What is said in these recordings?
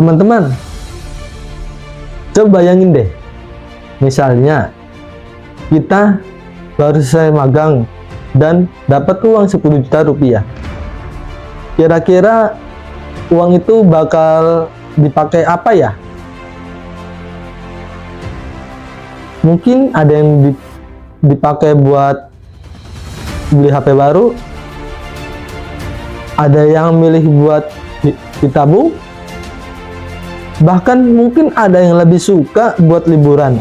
Teman-teman, coba bayangin deh, misalnya kita baru selesai magang dan dapat uang 10 juta rupiah. Kira-kira uang itu bakal dipakai apa ya? Mungkin ada yang dipakai buat beli HP baru, ada yang milih buat ditabung, bahkan mungkin ada yang lebih suka buat liburan.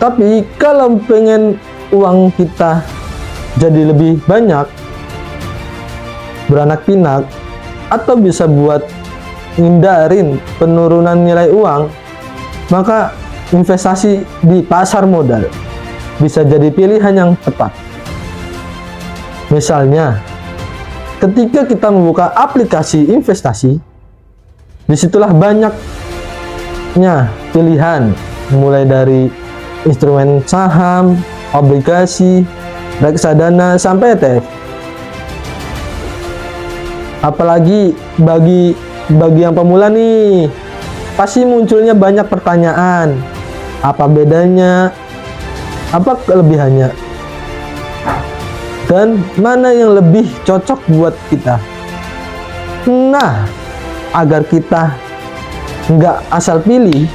Tapi kalau pengen uang kita jadi lebih banyak, beranak pinak, atau bisa buat hindarin penurunan nilai uang, maka investasi di pasar modal bisa jadi pilihan yang tepat. Misalnya, ketika kita membuka aplikasi investasi, disitulah banyaknya pilihan, mulai dari instrumen saham, obligasi, reksadana, sampai ETF. Apalagi bagi yang pemula nih, pasti munculnya banyak pertanyaan. Apa bedanya? Apa kelebihannya? Dan mana yang lebih cocok buat kita? Nah, agar kita nggak asal pilih,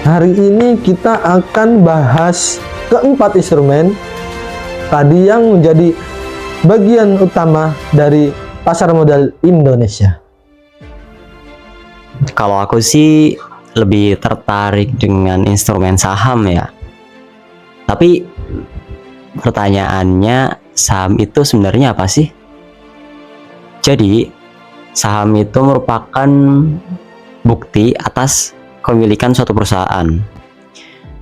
hari ini kita akan bahas keempat instrumen tadi yang menjadi bagian utama dari pasar modal Indonesia. Kalau aku sih lebih tertarik dengan instrumen saham ya. Tapi pertanyaannya, saham itu sebenarnya apa sih? Jadi, saham itu merupakan bukti atas kepemilikan suatu perusahaan.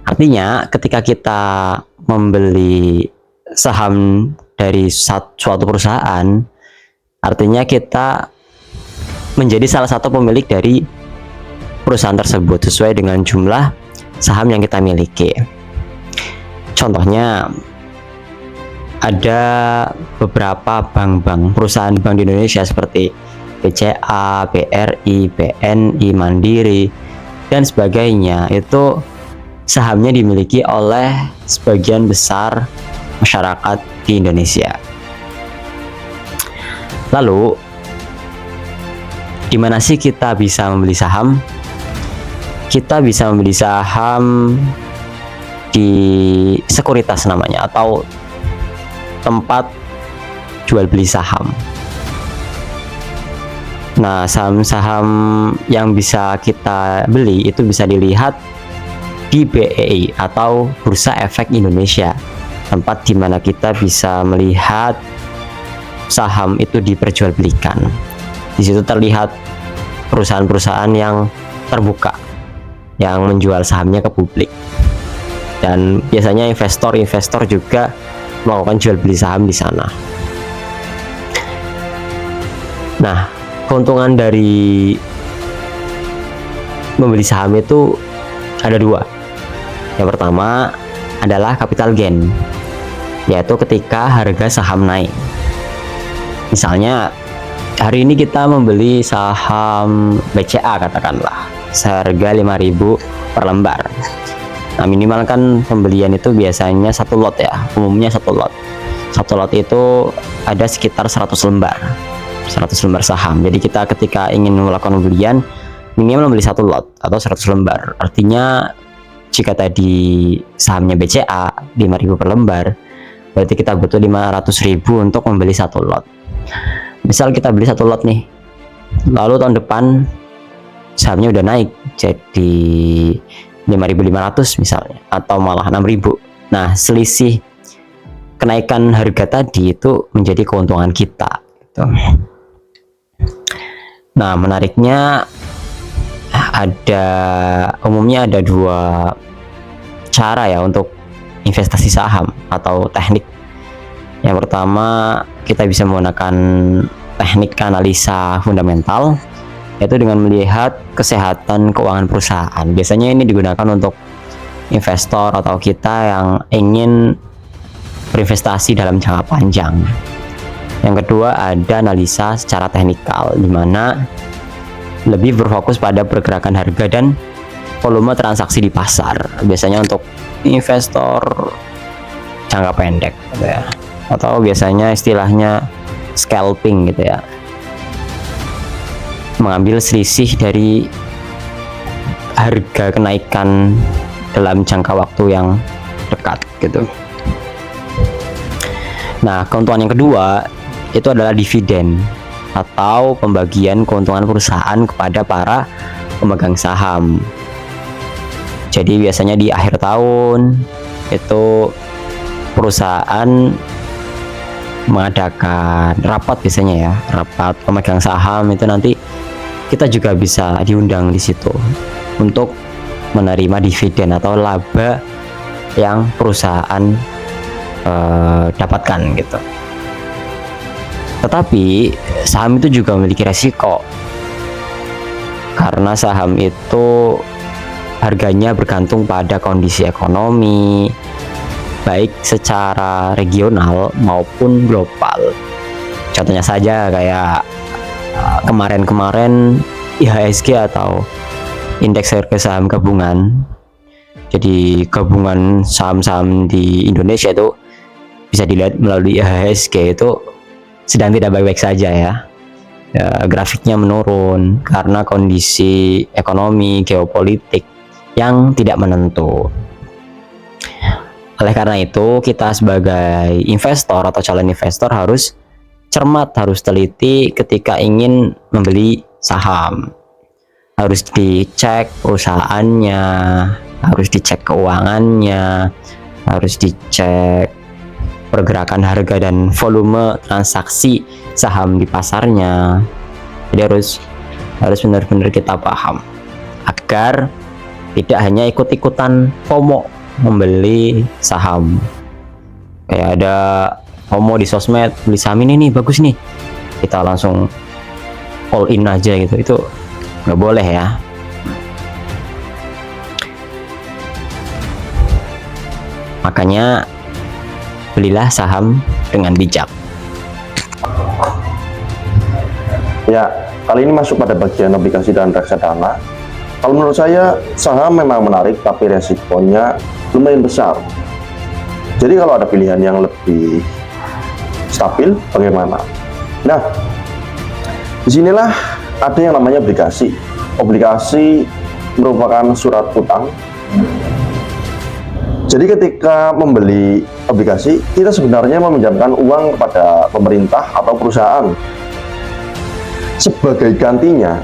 Artinya, ketika kita membeli saham dari suatu perusahaan, artinya kita menjadi salah satu pemilik dari perusahaan tersebut sesuai dengan jumlah saham yang kita miliki. Contohnya, ada beberapa perusahaan bank di Indonesia seperti BCA, BRI, BNI, Mandiri, dan sebagainya. Itu sahamnya dimiliki oleh sebagian besar masyarakat di Indonesia. Lalu, di mana sih kita bisa membeli saham? Kita bisa membeli saham di sekuritas namanya, atau tempat jual beli saham. Nah, saham-saham yang bisa kita beli itu bisa dilihat di BEI atau Bursa Efek Indonesia, tempat di mana kita bisa melihat saham itu diperjualbelikan. Di situ terlihat perusahaan-perusahaan yang terbuka yang menjual sahamnya ke publik, dan biasanya investor juga melakukan jual beli saham di sana. Nah, keuntungan dari membeli saham itu ada dua. Yang pertama adalah capital gain, yaitu ketika harga saham naik. Misalnya hari ini kita membeli saham BCA katakanlah seharga 5.000 per lembar. Nah, minimal kan pembelian itu biasanya satu lot ya, umumnya satu lot. Satu lot itu ada sekitar 100 lembar saham. Jadi kita ketika ingin melakukan pembelian, minimal membeli satu lot atau 100 lembar. Artinya jika tadi sahamnya BCA 5.000 per lembar, berarti kita butuh 500.000 untuk membeli satu lot. Misal kita beli satu lot nih, lalu tahun depan sahamnya udah naik jadi 5.500 misalnya, atau malah 6.000. Nah, selisih kenaikan harga tadi itu menjadi keuntungan kita gitu. Nah, menariknya umumnya ada dua cara ya untuk investasi saham atau teknik. Yang pertama, kita bisa menggunakan teknik analisa fundamental, yaitu dengan melihat kesehatan keuangan perusahaan. Biasanya ini digunakan untuk investor atau kita yang ingin berinvestasi dalam jangka panjang. Yang kedua ada analisa secara teknikal, di mana lebih berfokus pada pergerakan harga dan volume transaksi di pasar. Biasanya untuk investor jangka pendek gitu ya, atau biasanya istilahnya scalping gitu ya, mengambil selisih dari harga kenaikan dalam jangka waktu yang dekat gitu. Nah, keuntungan yang kedua itu adalah dividen atau pembagian keuntungan perusahaan kepada para pemegang saham. Jadi biasanya di akhir tahun itu perusahaan mengadakan rapat, biasanya ya, rapat pemegang saham itu nanti kita juga bisa diundang di situ untuk menerima dividen atau laba yang perusahaan dapatkan gitu. Tetapi saham itu juga memiliki resiko, karena saham itu harganya bergantung pada kondisi ekonomi, baik secara regional maupun global. Contohnya saja kayak kemarin-kemarin IHSG atau indeks harga saham gabungan. Jadi gabungan saham-saham di Indonesia itu bisa dilihat melalui IHSG itu sedang tidak baik-baik saja ya. Grafiknya menurun karena kondisi ekonomi geopolitik yang tidak menentu. Oleh karena itu, kita sebagai investor atau calon investor harus cermat, harus teliti ketika ingin membeli saham. Harus dicek perusahaannya, harus dicek keuangannya, harus dicek pergerakan harga dan volume transaksi saham di pasarnya. Jadi harus benar-benar kita paham agar tidak hanya ikut-ikutan FOMO membeli saham. Kayak ada FOMO di sosmed, beli saham ini nih bagus nih, kita langsung all in aja gitu. Itu nggak boleh ya. Makanya belilah saham dengan bijak. Ya, kali ini masuk pada bagian obligasi dan reksadana. Kalau menurut saya, saham memang menarik, tapi resikonya lumayan besar. Jadi kalau ada pilihan yang lebih stabil, bagaimana? Nah, disinilah ada yang namanya obligasi. Obligasi merupakan surat utang. Jadi ketika membeli obligasi, kita sebenarnya meminjamkan uang kepada pemerintah atau perusahaan. Sebagai gantinya,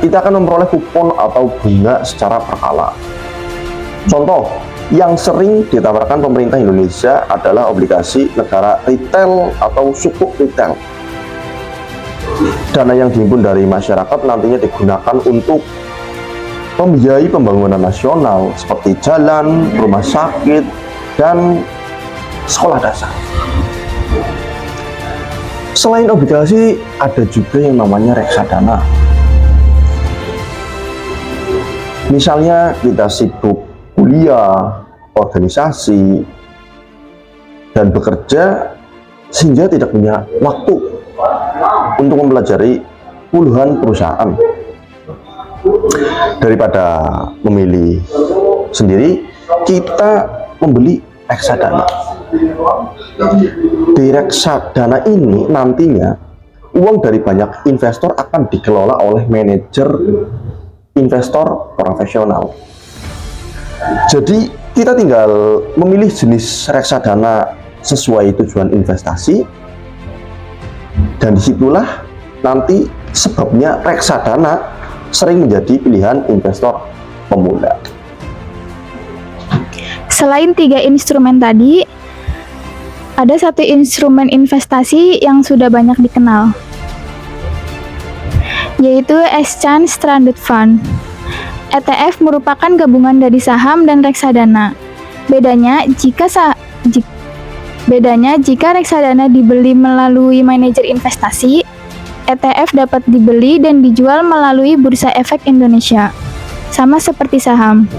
kita akan memperoleh kupon atau bunga secara berkala. Contoh yang sering ditawarkan pemerintah Indonesia adalah obligasi negara retail atau sukuk retail. Dana yang dihimpun dari masyarakat nantinya digunakan untuk membiayai pembangunan nasional seperti jalan, rumah sakit, dan sekolah dasar. Selain obligasi, ada juga yang namanya reksadana. Misalnya kita sibuk kuliah, organisasi, dan bekerja sehingga tidak punya waktu untuk mempelajari puluhan perusahaan. Daripada memilih sendiri, kita membeli reksadana. Di reksadana ini nantinya uang dari banyak investor akan dikelola oleh manajer investor profesional. Jadi kita tinggal memilih jenis reksadana sesuai tujuan investasi, dan disitulah nanti sebabnya reksadana sering menjadi pilihan investor pemula. Selain 3 instrumen tadi, ada satu instrumen investasi yang sudah banyak dikenal, yaitu Exchange Traded Fund. ETF merupakan gabungan dari saham dan reksadana. Bedanya jika reksadana dibeli melalui manajer investasi, ETF dapat dibeli dan dijual melalui Bursa Efek Indonesia, sama seperti saham.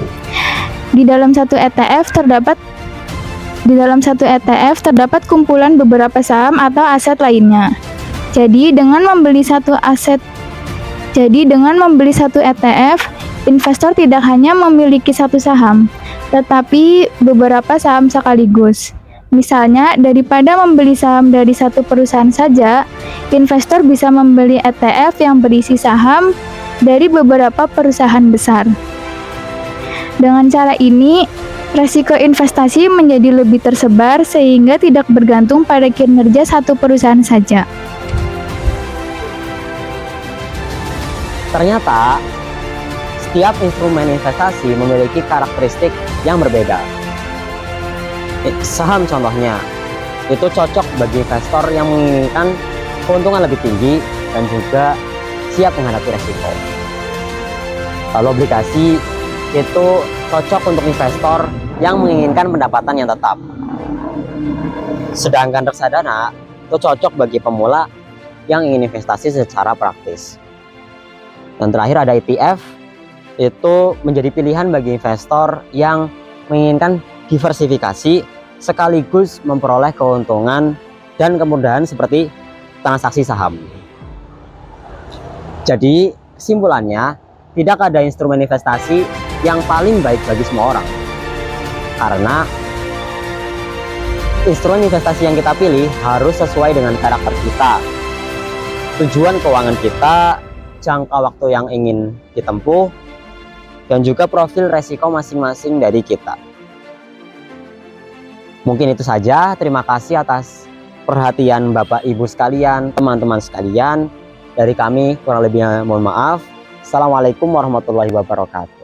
Di dalam satu ETF terdapat Di dalam satu ETF terdapat kumpulan beberapa saham atau aset lainnya. Jadi dengan membeli satu ETF, investor tidak hanya memiliki satu saham, tetapi beberapa saham sekaligus. Misalnya, daripada membeli saham dari satu perusahaan saja, investor bisa membeli ETF yang berisi saham dari beberapa perusahaan besar. Dengan cara ini, resiko investasi menjadi lebih tersebar sehingga tidak bergantung pada kinerja satu perusahaan saja. Ternyata, setiap instrumen investasi memiliki karakteristik yang berbeda. Saham contohnya, itu cocok bagi investor yang menginginkan keuntungan lebih tinggi dan juga siap menghadapi resiko. Lalu obligasi itu cocok untuk investor yang menginginkan pendapatan yang tetap. Sedangkan reksadana itu cocok bagi pemula yang ingin investasi secara praktis. Dan terakhir ada ETF, itu menjadi pilihan bagi investor yang menginginkan diversifikasi sekaligus memperoleh keuntungan dan kemudahan seperti transaksi saham. Jadi kesimpulannya, tidak ada instrumen investasi yang paling baik bagi semua orang, karena instrumen investasi yang kita pilih harus sesuai dengan karakter kita, tujuan keuangan kita, jangka waktu yang ingin ditempuh, dan juga profil resiko masing-masing dari kita. Mungkin itu saja. Terima kasih atas perhatian Bapak Ibu sekalian, teman-teman sekalian. Dari kami kurang lebihnya mohon maaf. Assalamualaikum warahmatullahi wabarakatuh.